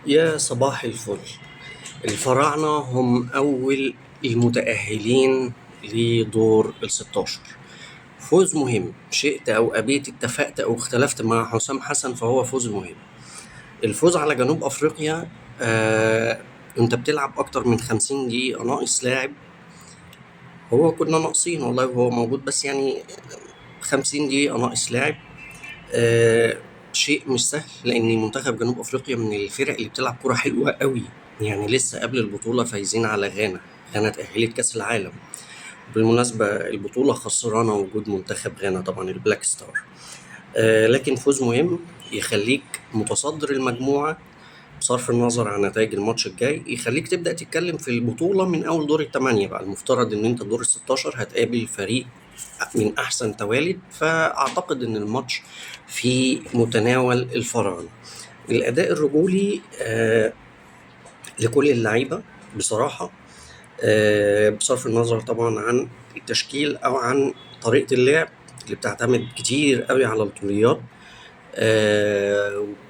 يا صباح الفل. الفراعنة هم أول المتأهلين لدور ال16. فوز مهم، شئت أو أبيت، اتفقت أو اختلفت مع حسام حسن فهو فوز مهم. الفوز على جنوب أفريقيا. أنت بتلعب أكتر من 50 دقيقة ناقص لاعب. هو كنا ناقصين والله وهو موجود، بس يعني 50 دقيقة ناقص لاعب. آه شيء مش سهل، لأن منتخب جنوب أفريقيا من الفرق اللي بتلعب كرة حلوة قوي. يعني لسه قبل البطولة فايزين على غانا. غانا اتأهلت كأس العالم. بالمناسبة البطولة خسرانة وجود منتخب غانا طبعا البلاك ستار. لكن فوز مهم يخليك متصدر المجموعة، بصرف النظر عن نتائج الماتش الجاي يخليك تبدأ تتكلم في البطولة من أول دور الثمانية. بقى المفترض إن أنت دور ال16 هتقابل فريق من أحسن توالد، فأعتقد إن الماتش في متناول الفراعنة. الأداء الرجولي لكل اللعيبة بصراحة. بصرف النظر طبعا عن التشكيل أو عن طريقة اللعب اللي بتعتمد كتير قوي على الطوليات.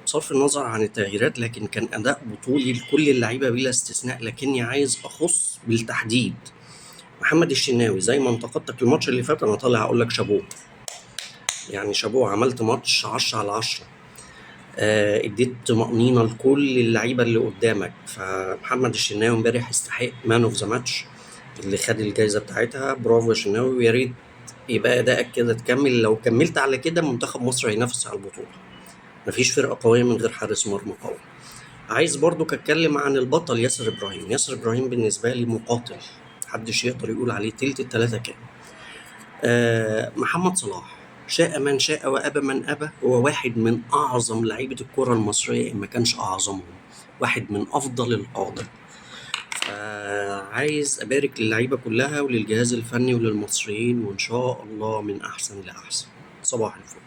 بصرف النظر عن التغييرات، لكن كان أداء بطولي لكل اللعيبة بلا استثناء. لكني عايز أخص بالتحديد محمد الشناوي. زي ما انتقدتك الماتش اللي فات، أنا طالع أقول لك شابوه. يعني شابوه، عملت ماتش 10/10. اديت طمأنينة لكل اللعيبة اللي قدامك. فمحمد الشناوي امبارح يستحق مان اوف ذا ماتش اللي خد الجايزة بتاعتها. برافو يا شناوي، ويا ريت يبقى أدائك كده تكمل. لو كملت على كده منتخب مصر هينافس على البطولة. مفيش فرقة قوية من غير حارس مرمى قوي. عايز برضو اتكلم عن البطل ياسر ابراهيم. ياسر ابراهيم بالنسبة لي مقاتل، محدش يقدر يقول عليه تلت التلاتة كام. محمد صلاح، شاء من شاء وأبى من أبى، هو واحد من أعظم لعيبة الكرة المصرية إن ما كانش أعظمهم. واحد من أفضل القادة. عايز أبارك للعيبة كلها وللجهاز الفني وللمصريين، وإن شاء الله من أحسن لأحسن. صباح الفل.